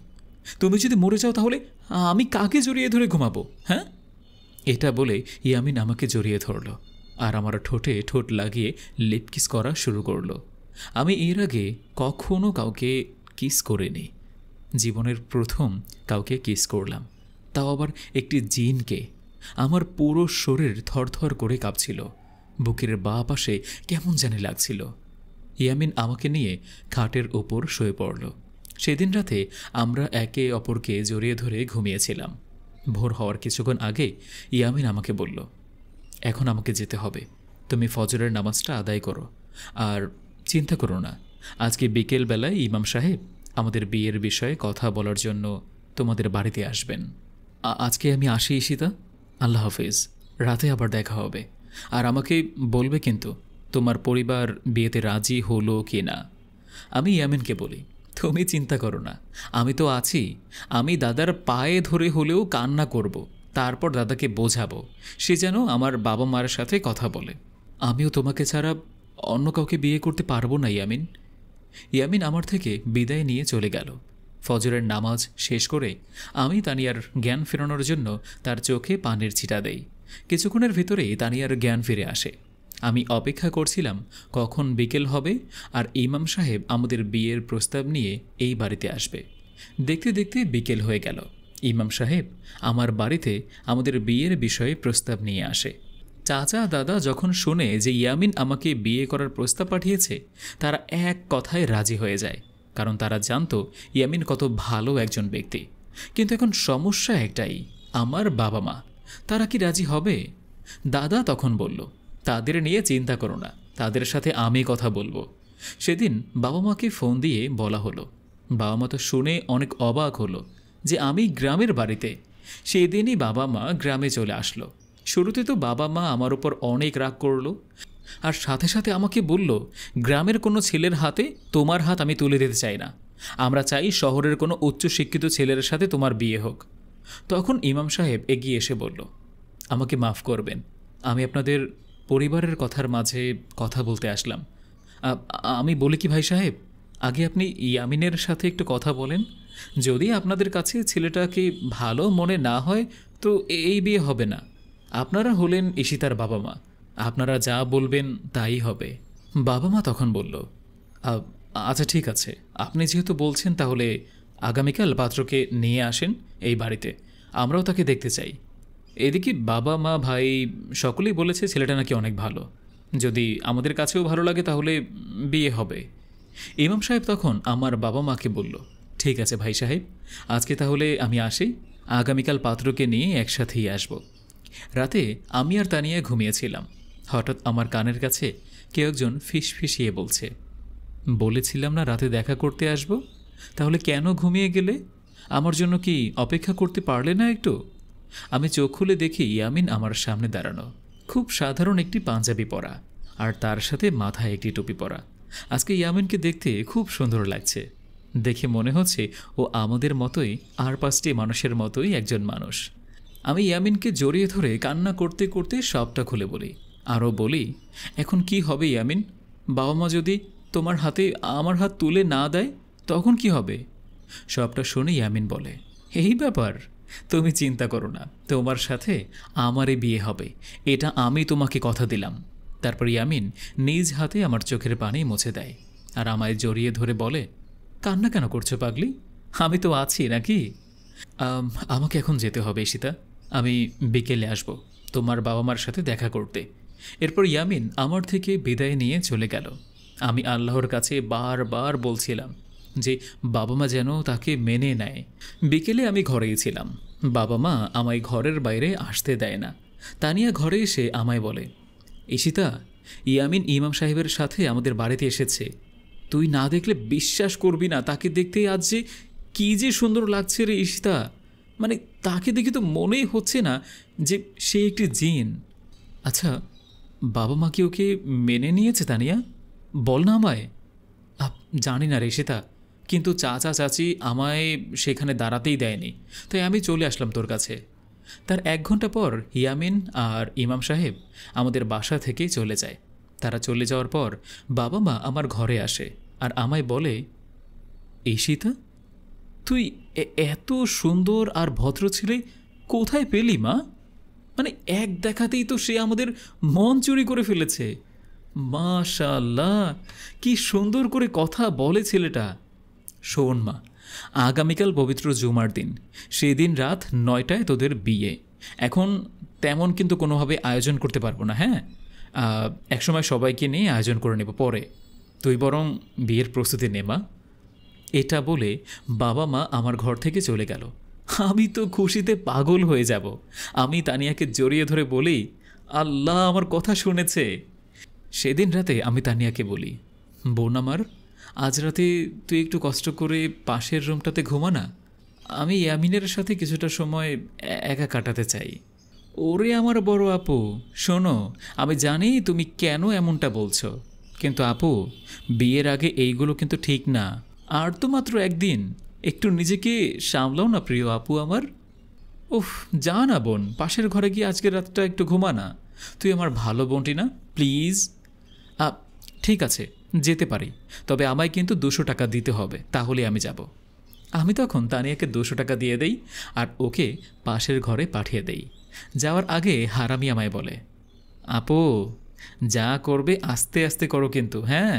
Speaker 2: তুমি যদি মরে যাও তাহলে আমি কাকে জড়িয়ে ধরে ঘুমাবো? হ্যাঁ? এটা বলে ইয়ামিন আমাকে জড়িয়ে ধরল আর আমার ঠোঁটে ঠোঁট লাগিয়ে লিপ কিস করা শুরু করলো। আমি এর আগে কখনো কাউকে কিস করিনি। জীবনের প্রথম কাউকে কিস করলাম, তাও আবার একটি জিনকে। আমার পুরো শরীর থরথর করে কাঁপছিল, বুকের বাঁ পাশে কেমন জানি লাগছিল। ইয়ামিন আমাকে নিয়ে খাটের ওপর শুয়ে পড়ল। সেদিন রাতে আমরা একে অপরকে জড়িয়ে ধরে ঘুমিয়েছিলাম। ভোর হওয়ার কিছুক্ষণ আগে ইয়ামিন আমাকে বলল, এখন আমাকে যেতে হবে, তুমি ফজরের নামাজটা আদায় করো। আর চিন্তা করো না, আজকে বিকেলবেলায় ইমাম সাহেব আমাদের বিয়ের বিষয়ে কথা বলার জন্য তোমাদের বাড়িতে আসবেন। আজকে আমি আসি ঈশিতা, আল্লাহ হাফিজ, রাতে আবার দেখা হবে। আর আমাকে বলবে কিন্তু তোমার পরিবার বিয়েতে রাজি হলো কি না। আমি ইয়ামিনকে বলি, তুমি চিন্তা করো না, আমি তো আছি। আমি দাদার পায়ে ধরে হলেও কান্না করব, তারপর দাদাকে বোঝাবো সে যেন আমার বাবা মার সাথে কথা বলে। আমিও তোমাকে ছাড়া অন্য কাউকে বিয়ে করতে পারবো না ইয়ামিন। ইয়ামিন আমার থেকে বিদায় নিয়ে চলে গেল। ফজরের নামাজ শেষ করে আমি তানিয়ার জ্ঞান ফেরানোর জন্য তার চোখে পানির ছিটা দেই। কিছুক্ষণের ভিতরেই তানিয়ার জ্ঞান ফিরে আসে। আমি অপেক্ষা করছিলাম কখন বিকেল হবে আর ইমাম সাহেব আমাদের বিয়ের প্রস্তাব নিয়ে এই বাড়িতে আসবে। দেখতে দেখতে বিকেল হয়ে গেল। ইমাম সাহেব আমার বাড়িতে আমাদের বিয়ের বিষয়ে প্রস্তাব নিয়ে আসে। চাচা দাদা যখন শোনে যে ইয়ামিন আমাকে বিয়ে করার প্রস্তাব পাঠিয়েছে, তারা এক কথায় রাজি হয়ে যায়, কারণ তারা জানতো ইয়ামিন কত ভালো একজন ব্যক্তি। কিন্তু এখন সমস্যা একটাই, আমার বাবা মা, তারা কি রাজি হবে? দাদা তখন বলল, তাদের নিয়ে চিন্তা করো না, তাদের সাথে আমি কথা বলবো। সেদিন বাবা মাকে ফোন দিয়ে বলা হলো। বাবা মা তো শুনে অনেক অবাক হলো যে আমি গ্রামের বাড়িতে। সেই দিনই বাবা মা গ্রামে চলে আসলো। শুরুতে তো বাবা মা আমার ওপর অনেক রাগ করলো, আর সাথে সাথে আমাকে বলল, গ্রামের কোনো ছেলের হাতে তোমার হাত আমি তুলে দিতে চাই না, আমরা চাই শহরের কোনো উচ্চশিক্ষিত ছেলের সাথে তোমার বিয়ে হোক। তখন ইমাম সাহেব এগিয়ে এসে বলল, আমাকে মাফ করবেন, আমি আপনাদের পরিবারের কথার মাঝে কথা বলতে আসলাম। আমি বলি কি ভাই সাহেব, আগে আপনি ইয়ামিনের সাথে একটু কথা বলেন। যদি আপনাদের কাছে ছেলেটাকে ভালো মনে না হয় তো এই বিয়ে হবে না। আপনারা হলেন ঈশিতার বাবা মা, আপনারা যা বলবেন তাই হবে। বাবা মা তখন বলল, আচ্ছা ঠিক আছে, আপনি যেহেতু বলছেন তাহলে আগামীকাল পাত্রকে নিয়ে আসেন এই বাড়িতে, আমরাও তাকে দেখতে চাই। এদিকে বাবা মা ভাই সকলেই বলেছে ছেলেটা নাকি অনেক ভালো, যদি আমাদের কাছেও ভালো লাগে তাহলে বিয়ে হবে। ইমাম সাহেব তখন আমার বাবা মাকে বলল, ঠিক আছে ভাই সাহেব, আজকে তাহলে আমি আসি, আগামীকাল পাত্রকে নিয়ে একসাথেই আসব। রাতে আমি আর তানিয়া ঘুমিয়েছিলাম। হঠাৎ আমার কানের কাছে কেউ একজন ফিসফিসিয়ে বলছে, বলেছিলাম না রাতে দেখা করতে আসব, তাহলে কেন ঘুমিয়ে গেলে? আমার জন্য কি অপেক্ষা করতে পারলে না একটু? আমি চোখ খুলে দেখি ইয়ামিন আমার সামনে দাঁড়ানো, খুব সাধারণ একটি পাঞ্জাবি পরা আর তার সাথে মাথায় একটি টুপি পরা। আজকে ইয়ামিনকে দেখতে খুব সুন্দর লাগছে। দেখে মনে হচ্ছে ও আমাদের মতোই আর 5টি মানুষের মতোই একজন মানুষ। আমি ইয়ামিনকে জড়িয়ে ধরে কান্না করতে করতে সবটা খুলে বলি। আরও বলি, এখন কি হবে ইয়ামিন? বাবা মা যদি তোমার হাতে আমার হাত তুলে না দেয় তখন কি হবে? সবটা শুনে ইয়ামিন বলে, এই ব্যাপার, তুমি চিন্তা করো না, তোমার সাথে আমারই বিয়ে হবে, এটা আমি তোমাকে কথা দিলাম। তারপর ইয়ামিন নিজ হাতে আমার চোখের পানি মুছে দেয় আর আমায় জড়িয়ে ধরে বলে, কান্না কেন করছো পাগলি? আমি তো আছি নাকি? আমাকে এখন যেতে হবে ঈশিতা, আমি বিকেলে আসব তোমার বাবা মার সাথে দেখা করতে। এরপর ইয়ামিন আমার থেকে বিদায় নিয়ে চলে গেল। আমি আল্লাহর কাছে বারবার বলছিলাম যে বাবা মা যেন তাকে মেনে নেয়। বিকেলে আমি ঘরেই ছিলাম, বাবা মা আমায় ঘরের বাইরে আসতে দেয় না। তানিয়া ঘরে এসে আমায় বলে, ঈশিতা, ইয়ামিন ইমাম সাহেবের সাথে আমাদের বাড়িতে এসেছে, তুই না দেখলে বিশ্বাস করবি না, তাকে দেখতে আজ যে কী যে সুন্দর লাগছে রে ঈশিতা, মানে তাকে দেখে তো মনেই হচ্ছে না যে সে একটি জিন। আচ্ছা, বাবা মা কি ওকে মেনে নিয়েছে তানিয়া? বল না আমায়। জানি না রে ঈশিতা, কিন্তু চাচা চাচি আমায় সেখানে দাঁড়াতেই দেয়নি, তাই আমি চলে আসলাম তোর কাছে। তার 1 ঘন্টা পর ইয়ামিন আর ইমাম সাহেব আমাদের বাসা থেকেই চলে যায়। তারা চলে যাওয়ার পর বাবা মা আমার ঘরে আসে আর আমায় বলে, ঈশিতা, তুই এত সুন্দর আর ভদ্র ছেলে কোথায় পেলি মা? মানে এক দেখাতেই তো সে আমাদের মন চুরি করে ফেলেছে। মাশাআল্লাহ, কি সুন্দর করে কথা বলে ছেলেটা। শোন মা, আগামীকাল পবিত্র জুমার দিন, সেদিন রাত 9টায় তোদের বিয়ে। এখন তেমন কিন্তু কোনোভাবে আয়োজন করতে পারবো না, হ্যাঁ? একসময় সবাইকে নিয়ে আয়োজন করে নেব পরে, তুই বরং বিয়ের প্রস্তুতি নে মা। এটা বলে বাবা মা আমার ঘর থেকে চলে গেল। আমি তো খুশিতে পাগল হয়ে যাব। আমি তানিয়াকে জড়িয়ে ধরে বলি, আল্লাহ আমার কথা শুনেছে। সেদিন রাতে আমি তানিয়াকে বলি, বোন আমার, আজ রাতে তুই একটু কষ্ট করে পাশের রুমটাতে ঘুমা না, আমি ইয়ামিনের সাথে কিছুটা সময় একা কাটাতে চাই। ওরে আমার বড় আপু, শোনো, আমি জানি তুমি কেন এমনটা বলছো, কিন্তু আপু, বিয়ের আগে এইগুলো কিন্তু ঠিক না। আর তো মাত্র 1 দিন, একটু নিজেকে সামলাও না প্রিয় আপু আমার। উফ, যা না বোন, পাশের ঘরে গিয়ে আজকের রাতটা একটু ঘুমা না, তুই আমার ভালো বোনটি না, প্লিজ। ঠিক আছে, যেতে পারি, তবে আমায় কিন্তু 200 টাকা দিতে হবে, তাহলে আমি যাব। আমি তখন তানিয়াকে 200 টাকা দিয়ে দেই আর ওকে পাশের ঘরে পাঠিয়ে দেই। যাওয়ার আগে হারামি আমায় বলে, আপু, যা করবে আস্তে আস্তে করো কিন্তু, হ্যাঁ?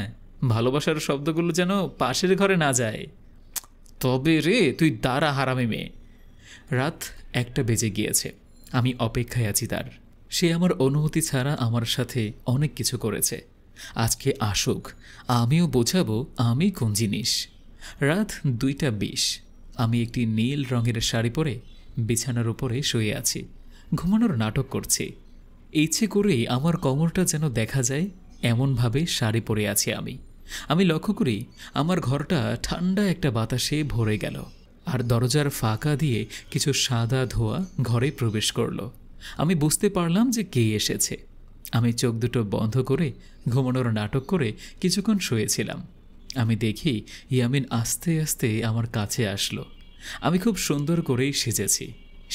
Speaker 2: ভালোবাসার শব্দগুলো যেন পাশের ঘরে না যায়। তবে রে, তুই দাঁড়া হারামি মেয়ে। রাত 1টা বেজে গিয়েছে, আমি অপেক্ষায় আছি তার। সে আমার অনুমতি ছাড়া আমার সাথে অনেক কিছু করেছে, আজকে আসুক, আমিও বোঝাবো আমি কোন জিনিস। রাত 2টা 20, আমি একটি নীল রঙের শাড়ি পরে বিছানার উপরে শুয়ে আছি, ঘুমানোর নাটক করছি। ইচ্ছে করেই আমার কোমরটা যেন দেখা যায় এমনভাবে শাড়ি পরে আছি আমি লক্ষ্য করি আমার ঘরটা ঠান্ডা একটা বাতাসে ভরে গেল আর দরজার ফাঁকা দিয়ে কিছু সাদা ধোঁয়া ঘরে প্রবেশ করলো। আমি বুঝতে পারলাম যে কে এসেছে। আমি চোখ দুটো বন্ধ করে ঘুমানোর নাটক করে কিছুক্ষণ শুয়েছিলাম। আমি দেখি ইয়ামিন আস্তে আস্তে আমার কাছে আসলো। আমি খুব সুন্দর করেই সেজেছি,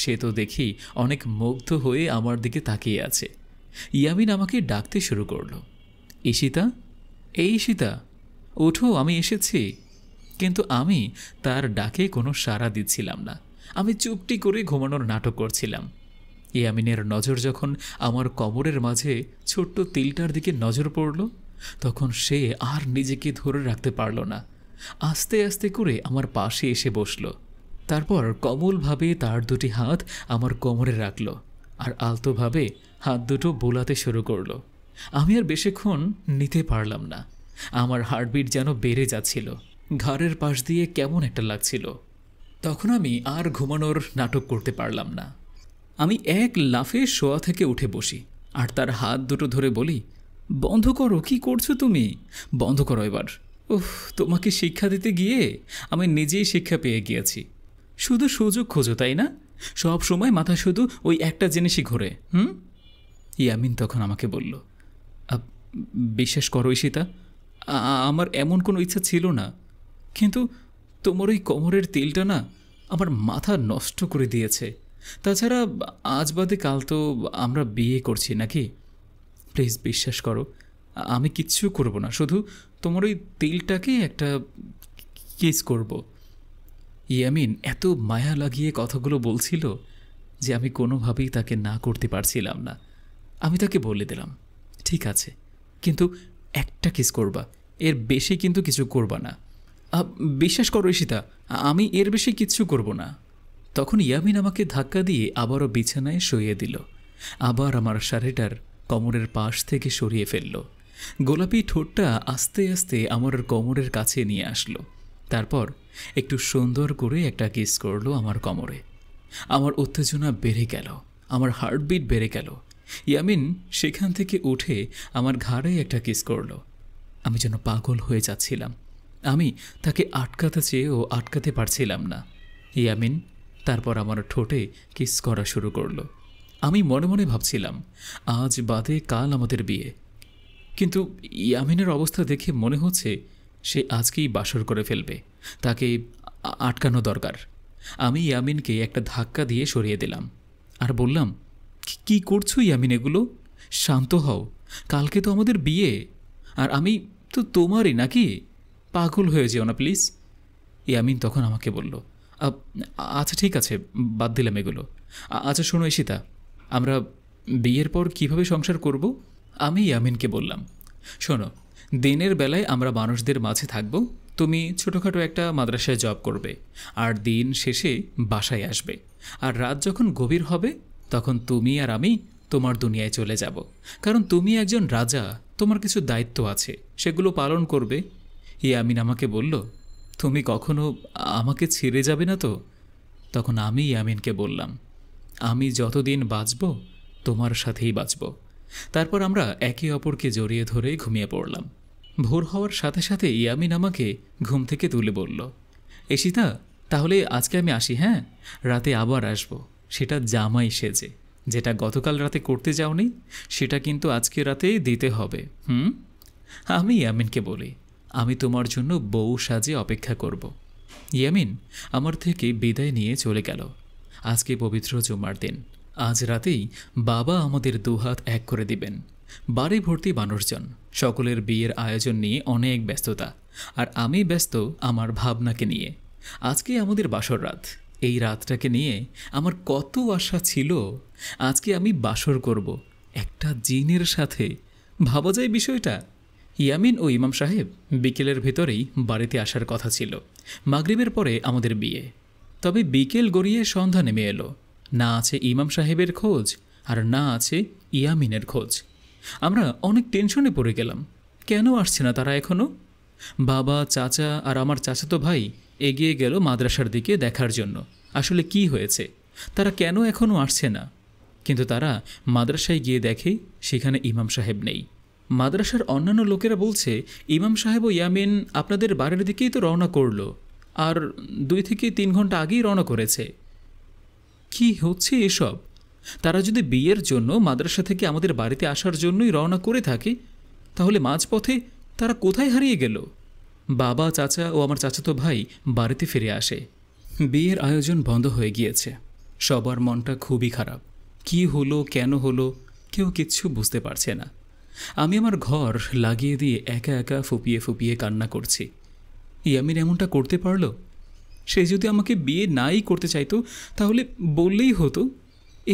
Speaker 2: সে তো দেখি অনেক মুগ্ধ হয়ে আমার দিকে তাকিয়ে আছে। ইয়ামিন আমাকে ডাকতে শুরু করলো, ঈশিতা, এই ঈশিতা, ওঠো, আমি এসেছি। কিন্তু আমি তার ডাকে কোনো সাড়া দিচ্ছিলাম না, আমি চুপটি করে ঘুমানোর নাটক করছিলাম। ইয়ামিনের নজর যখন আমার কোমরের মাঝে ছোট্ট তিলটার দিকে নজর পড়ল, তখন সে আর নিজেকে ধরে রাখতে পারল না, আস্তে আস্তে করে আমার পাশে এসে বসল। তারপর কোমলভাবে তার 2টি হাত আমার কোমরে রাখল আর আলতোভাবে হাত দুটো বোলাতে শুরু করলো। আমি আর বেশিক্ষণ নিতে পারলাম না। আমার হার্টবিট যেন বেড়ে যাচ্ছিল, ঘাড়ের পাশ দিয়ে কেমন একটা লাগছিল। তখন আমি আর ঘুমানোর নাটক করতে পারলাম না। আমি এক লাফে শোয়া থেকে উঠে বসি আর তার হাত দুটো ধরে বলি, বন্ধ করো, কি করছো তুমি? বন্ধ করো এবার। উফ, তোমাকে শিক্ষা দিতে গিয়ে আমি নিজেই শিক্ষা পেয়ে গিয়েছি। শুধু সুযোগ খোঁজো, তাই না? সব সময় মাথা শুধু ওই একটা জিনিসই ঘোরে। ইয়ামিন তখন আমাকে বলল, বিশ্বাস করো ঈশিতা, আমার এমন কোনো ইচ্ছা ছিল না, কিন্তু তোমার ওই কোমরের তেলটা না আমার মাথা নষ্ট করে দিয়েছে। তাছাড়া আজ বাদে কাল তো আমরা বিয়ে করছি নাকি? প্লিজ বিশ্বাস করো, আমি কিচ্ছু করব না, শুধু তোমার ওই তেলটাকে একটা কিস করব। ইয়ামিন এত মায়া লাগিয়ে কথাগুলো বলছিল যে আমি কোনোভাবেই তাকে না করতে পারছিলাম না। আমি তাকে বলে দিলাম, ঠিক আছে, কিন্তু একটা কিস করবা, এর বেশি কিন্তু কিছু করবা না। বিশ্বাস করো ঈশিতা, আমি এর বেশি কিচ্ছু করব না। তখন ইয়ামিন আমাকে ধাক্কা দিয়ে আবারও বিছানায় শুইয়ে দিল। আবার আমার শাড়িটার কোমরের পাশ থেকে সরিয়ে ফেলল। গোলাপি ঠোঁটটা আস্তে আস্তে আমার কোমরের কাছে নিয়ে আসলো। তারপর একটু সুন্দর করে একটা কিস করলো আমার কোমরে। আমার উত্তেজনা বেড়ে গেল, আমার হার্টবিট বেড়ে গেল। ইয়ামিন সেখান থেকে উঠে আমার ঘাড়ে একটা কিস করলো। আমি যেন পাগল হয়ে যাচ্ছিলাম। আমি তাকে আটকাতে চেয়েও আটকাতে পারছিলাম না। ইয়ামিন তারপর আমার ঠোঁটে কিস করা শুরু করলো। আমি মনে মনে ভাবছিলাম, আজ বাদে কাল আমাদের বিয়ে। কিন্তু ইয়ামিনের অবস্থা দেখে মনে হচ্ছে সে আজকেই বাসর করে ফেলবে, তাকে আটকানো দরকার। আমি ইয়ামিনকে একটা ধাক্কা দিয়ে সরিয়ে দিলাম আর বললাম, কি করছো ইয়ামিন এগুলো? শান্ত হও, কালকে তো আমাদের বিয়ে, আর আমি তো তোমারই নাকি? পাগল হয়ে যেও না প্লিজ। ইয়ামিন তখন আমাকে বলল, আচ্ছা ঠিক আছে, বাদ দিলাম এগুলো। আচ্ছা শোনো ঈশিতা, আমরা বিয়ের পর কিভাবে সংসার করব? আমি ইয়ামিনকে বললাম, শোনো, দিনের বেলায় আমরা মানুষদের মাঝে থাকব, তুমি ছোটোখাটো একটা মাদ্রাসায় জব করবে, আর দিন শেষে বাসায় আসবে, আর রাত যখন গভীর হবে তখন তুমি আর আমি তোমার দুনিয়ায় চলে যাব। কারণ তুমি একজন রাজা, তোমার কিছু দায়িত্ব আছে, সেগুলো পালন করবে। ইয়ামিন আমাকে বলল, তুমি কখনো আমাকে ছেড়ে যাবে না তো? তখন আমি ইয়ামিনকে বললাম, আমি যতদিন বাঁচব তোমার সাথেই বাঁচব। তারপর আমরা একে অপরকে জড়িয়ে ধরে ঘুমিয়ে পড়লাম। ভোর হওয়ার সাথে সাথে ইয়ামিন আমাকে ঘুম থেকে তুলে বলল, ঈশিতা, তাহলে আজকে আমি আসি, হ্যাঁ? রাতে আবার আসব, সেটা জামাই সেজে। যেটা গতকাল রাতে করতে যাওনি সেটা কিন্তু আজকে রাতেই দিতে হবে। আমি ইয়ামিনকে বলি, আমি তোমার জন্য বউ সাজে অপেক্ষা করব। ইয়ামিন আমার থেকে বিদায় নিয়ে চলে গেল। আজকে পবিত্র জুমার দিন। আজ রাতেই বাবা আমাদের দুহাত এক করে দিবেন। বাড়ি ভর্তি মানুষজন, সকলের বিয়ের আয়োজন নিয়ে অনেক ব্যস্ততা, আর আমি ব্যস্ত আমার ভাবনাকে নিয়ে। আজকে আমাদের বাসর রাত। এই রাতটাকে নিয়ে আমার কত আশা ছিল। আজকে আমি বাসর করব একটা জিনের সাথে। ভাবা যায় বিষয়টা? ইয়ামিন ও ইমাম সাহেব বিকেলের ভেতরেই বাড়িতে আসার কথা ছিল। মাগরিবের পরে আমাদের বিয়ে। তবে বিকেল গড়িয়ে সন্ধ্যা নেমে এলো। না আছে ইমাম সাহেবের খোঁজ, আর না আছে ইয়ামিনের খোঁজ। আমরা অনেক টেনশনে পড়ে গেলাম, কেন আসছে না তারা এখনও? বাবা, চাচা আর আমার চাচাতো ভাই এগিয়ে গেল মাদ্রাসার দিকে দেখার জন্য আসলে কি হয়েছে, তারা কেন এখনও আসছে না। কিন্তু তারা মাদ্রাসায় গিয়ে দেখে সেখানে ইমাম সাহেব নেই। মাদ্রাসার অন্যান্য লোকেরা বলছে, ইমাম সাহেব ও ইয়ামিন আপনাদের বাড়ির দিকেই তো রওনা করলো, আর 2 থেকে 3 ঘন্টা আগেই রওনা করেছে। কি হচ্ছে এসব? তারা যদি বিয়ের জন্য মাদ্রাসা থেকে আমাদের বাড়িতে আসার জন্যই রওনা করে থাকে, তাহলে মাঝপথে তারা কোথায় হারিয়ে গেল? বাবা, চাচা ও আমার চাচাতো ভাই বাড়িতে ফিরে আসে। বিয়ের আয়োজন বন্ধ হয়ে গিয়েছে। সবার মনটা খুবই খারাপ। কি হলো, কেন হলো, কেউ কিচ্ছু বুঝতে পারছে না। আমি আমার ঘর লাগিয়ে দিয়ে একা একা ফুপিয়ে ফুপিয়ে কান্না করছি। ইয়ামিন এমনটা করতে পারল? সে যদি আমাকে বিয়ে নাই করতে চাইতো তাহলে বললেই হতো।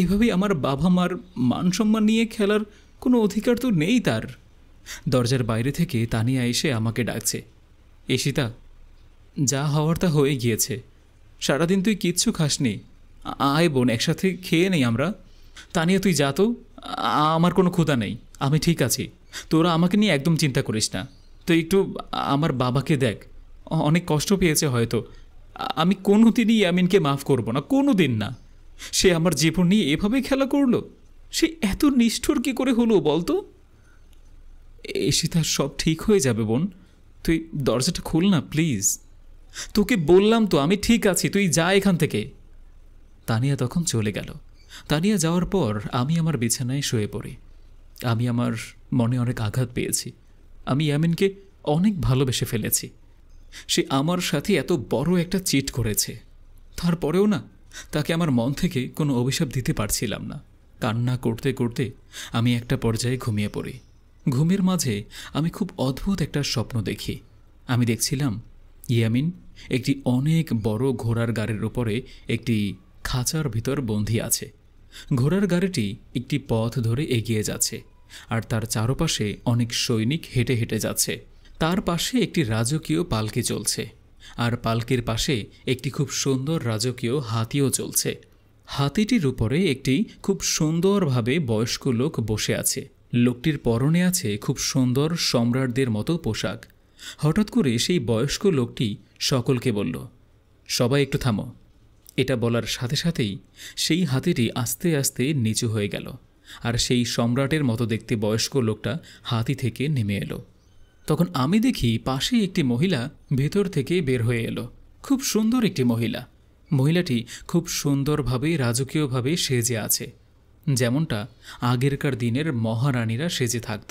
Speaker 2: এভাবেই আমার বাবা মার মান সম্মান নিয়ে খেলার কোনো অধিকার তো নেই তার। দরজার বাইরে থেকে তানিয়া এসে আমাকে ডাকছে, ঈশিতা, যা হওয়ার তা হয়ে গিয়েছে। সারাদিন তুই কিচ্ছু খাসনি, আয় বোন, একসাথে খেয়ে নেই আমরা। তানিয়া তুই যা তো, আমার কোনো ক্ষুধা নেই, আমি ঠিক আছি। তোরা আমাকে নিয়ে একদম চিন্তা করিস না। তুই একটু আমার বাবাকে দেখ, অনেক কষ্ট পেয়েছে হয়তো। আমি কোনো দিনই ইয়ামিনকে মাফ করব না, কোনো দিন না। সে আমার জীবন নিয়ে এভাবে খেলা করলো, সে এত নিষ্ঠুর কী করে হলো বলতো? এসে সব ঠিক হয়ে যাবে বোন, তুই দরজাটা খুল না প্লিজ। তোকে বললাম তো আমি ঠিক আছি, তুই যা এখান থেকে। তানিয়া তখন চলে গেল। তানিয়া যাওয়ার পর আমি আমার বিছানায় শুয়ে পড়ি। আমি আমার মনে অনেক আঘাত পেয়েছি। আমি ইয়ামিনকে অনেক ভালোবেসে ফেলেছি। সে আমার সাথে এত বড় একটা চিট করেছে, তারপরেও না তাকে আমার মন থেকে কোনো অভিশাপ দিতে পারছিলাম না। কান্না করতে করতে আমি একটা পর্যায়ে ঘুমিয়ে পড়ি। ঘুমের মাঝে আমি খুব অদ্ভুত একটা স্বপ্ন দেখি। আমি দেখছিলাম ইয়ামিন একটি অনেক বড় ঘোড়ার গাড়ির উপরে একটি খাঁচার ভিতর বন্দী আছে। ঘোড়ার গাড়িটি একটি পথ ধরে এগিয়ে যাচ্ছে, আর তার চারপাশে অনেক সৈনিক হেঁটে হেঁটে যাচ্ছে। তার পাশে একটি রাজকীয় পালকি চলছে, আর পালকির পাশে একটি খুব সুন্দর রাজকীয় হাতিও চলছে। হাতিটির উপরে একটি খুব সুন্দরভাবে বয়স্ক লোক বসে আছে। লোকটির পরনে আছে খুব সুন্দর সম্রাটদের মতো পোশাক। হঠাৎ করে সেই বয়স্ক লোকটি সকলকে বলল, সবাই একটু থামো। এটা বলার সাথে সাথেই সেই হাতিটি আস্তে আস্তে নিচু হয়ে গেল, আর সেই সম্রাটের মতো দেখতে বয়স্ক লোকটা হাতি থেকে নেমে এলো। তখন আমি দেখি পাশেই একটি মহিলা ভেতর থেকে বের হয়ে এলো। খুব সুন্দর একটি মহিলা। মহিলাটি খুব সুন্দরভাবে রাজকীয়ভাবে সেজে আছে, যেমনটা আগেরকার দিনের মহারানীরা সেজে থাকত।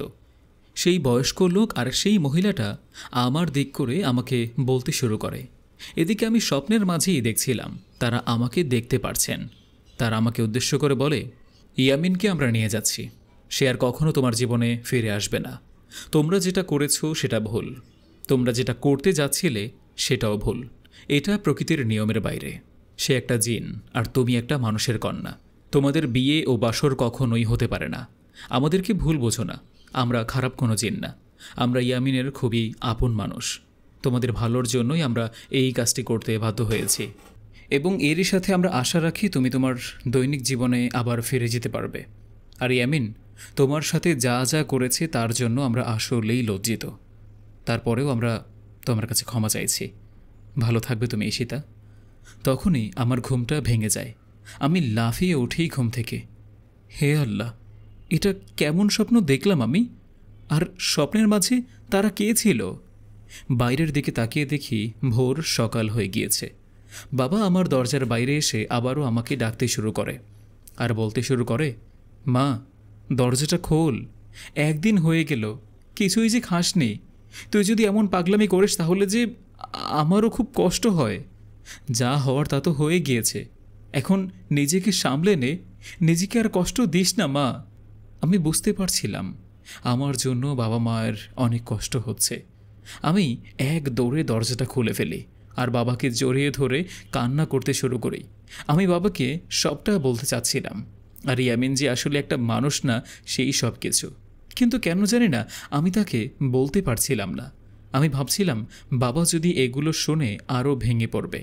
Speaker 2: সেই বয়স্ক লোক আর সেই মহিলাটা আমার দিক করে আমাকে বলতে শুরু করে। এদিকে আমি স্বপ্নের মাঝেই দেখছিলাম তারা আমাকে দেখতে পারছেন। তারা আমাকে উদ্দেশ্য করে বলে, ইয়ামিনকে আমরা নিয়ে যাচ্ছি, সে আর কখনো তোমার জীবনে ফিরে আসবে না। তোমরা যেটা করেছো সেটা ভুল, তোমরা যেটা করতে যাচ্ছিলে সেটাও ভুল। এটা প্রকৃতির নিয়মের বাইরে। সে একটা জিন আর তুমি একটা মানুষের কন্যা। তোমাদের বিয়ে ও বাসর কখনোই হতে পারে না। আমাদেরকে ভুল বোঝো না, আমরা খারাপ কোনো জিন না। আমরা ইয়ামিনের খুবই আপন মানুষ। তোমাদের ভালোর জন্যই আমরা এই কাজটি করতে বাধ্য হয়েছি, এবং এরই সাথে আমরা আশা রাখি তুমি তোমার দৈনিক জীবনে আবার ফিরে যেতে পারবে। আর ইয়ামিন তোমার সাথে যা যা করেছে তার জন্য আমরা আসলেই লজ্জিত। তারপরেও আমরা তোমার কাছে ক্ষমা চাইছি। ভালো থাকবে তুমি ঈশিতা। তখনই আমার ঘুমটা ভেঙে যায়। আমি লাফিয়ে উঠি ঘুম থেকে। হে আল্লাহ, এটা কেমন স্বপ্ন দেখলাম আমি? আর স্বপ্নের মাঝে তারা কে ছিল? বাইরের দিকে তাকিয়ে দেখি ভোর সকাল হয়ে গিয়েছে। বাবা আমার দরজার বাইরে এসে আবারও আমাকে ডাকতে শুরু করে, আর বলতে শুরু করে, মা দরজাটা খোল, একদিন হয়ে গেল কিছুই যে খাসনি। তুই যদি এমন পাগলামি করিস তাহলে যে আমারও খুব কষ্ট হয়। যা হওয়ার তা তো হয়ে গিয়েছে, এখন নিজেকে সামলে নে, নিজেকে আর কষ্ট দিস না মা। আমি বুঝতে পারছিলাম আমার জন্য বাবা মায়ের অনেক কষ্ট হচ্ছে। আমি এক দৌড়ে দরজাটা খুলে ফেলি আর বাবাকে জড়িয়ে ধরে কান্না করতে শুরু করি। আমি বাবাকে সবটা বলতে চাচ্ছিলাম, আর ইয়ামিন যে আসলে একটা মানুষ না সেই সব কিছু, কিন্তু কেন জানি না আমি তাকে বলতে পারছিলাম না। আমি ভাবছিলাম বাবা যদি এগুলো শুনে আরও ভেঙে পড়বে,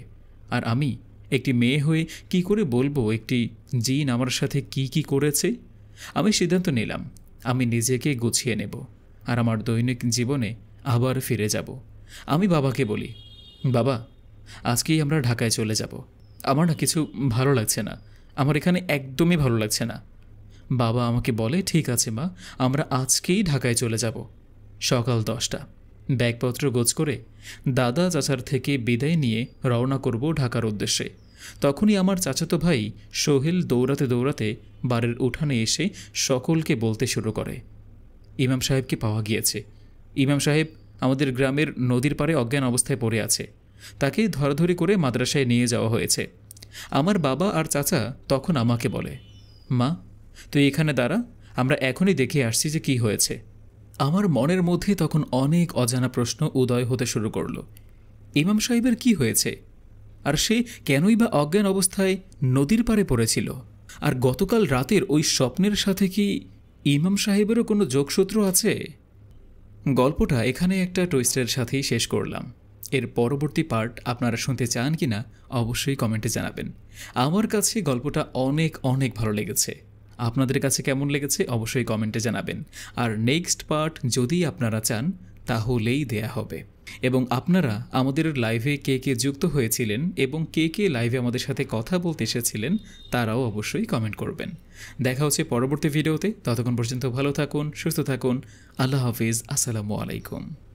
Speaker 2: আর আমি একটি মেয়ে হয়ে কি করে বলবো একটি জিন আমার সাথে কি কি করেছে। আমি সিদ্ধান্ত নিলাম আমি নিজেকে গুছিয়ে নেব আর আমার দৈনিক জীবনে আবার ফিরে যাব। আমি বাবাকে বলি, বাবা আজকেই আমরা ঢাকায় চলে যাব, আমার না কিছু ভালো লাগছে না, আমার এখানে একদমই ভালো লাগছে না। বাবা আমাকে বলে, ঠিক আছে মা, আমরা আজকেই ঢাকায় চলে যাব। সকাল 10টা, ব্যাগপত্র গোছ করে দাদা চাচার থেকে বিদায় নিয়ে রওনা করব ঢাকার উদ্দেশ্যে। তখনই আমার চাচাতো ভাই সোহেল দৌড়াতে দৌড়াতে বাড়ির উঠানে এসে সকলকে বলতে শুরু করে, ইমাম সাহেবকে পাওয়া গিয়েছে। ইমাম সাহেব আমাদের গ্রামের নদীর পাড়ে অজ্ঞান অবস্থায় পড়ে আছে, তাকে ধরাধরি করে মাদ্রাসায় নিয়ে যাওয়া হয়েছে। আমার বাবা আর চাচা তখন আমাকে বলে, মা তুই এখানে দাঁড়া, আমরা এখনই দেখে আসছি যে কি হয়েছে। আমার মনের মধ্যে তখন অনেক অজানা প্রশ্ন উদয় হতে শুরু করল। ইমাম সাহেবের কি হয়েছে? আর সে কেনই বা অজ্ঞান অবস্থায় নদীর পাড়ে পড়েছিল? আর গতকাল রাতের ওই স্বপ্নের সাথে কি ইমাম সাহেবেরও কোনো যোগসূত্র আছে? গল্পটা এখানে একটা টুইস্টের সাথেই শেষ করলাম। এর পরবর্তী পার্ট আপনারা শুনতে চান কি না অবশ্যই কমেন্টে জানাবেন। আমার কাছে গল্পটা অনেক অনেক ভালো লেগেছে। আপনাদের কাছে কেমন লেগেছে অবশ্যই কমেন্টে জানাবেন। আর নেক্সট পার্ট যদি আপনারা চান তাহলেই দেয়া হবে। এবং আপনারা আমাদের লাইভে কে কে যুক্ত হয়েছিলেন এবং কে কে লাইভে আমাদের সাথে কথা বলতে এসেছিলেন তারাও অবশ্যই কমেন্ট করবেন। দেখা হচ্ছে পরবর্তী ভিডিওতে। ততক্ষণ পর্যন্ত ভালো থাকুন, সুস্থ থাকুন। আল্লাহ হাফিজ। আসসালামু আলাইকুম।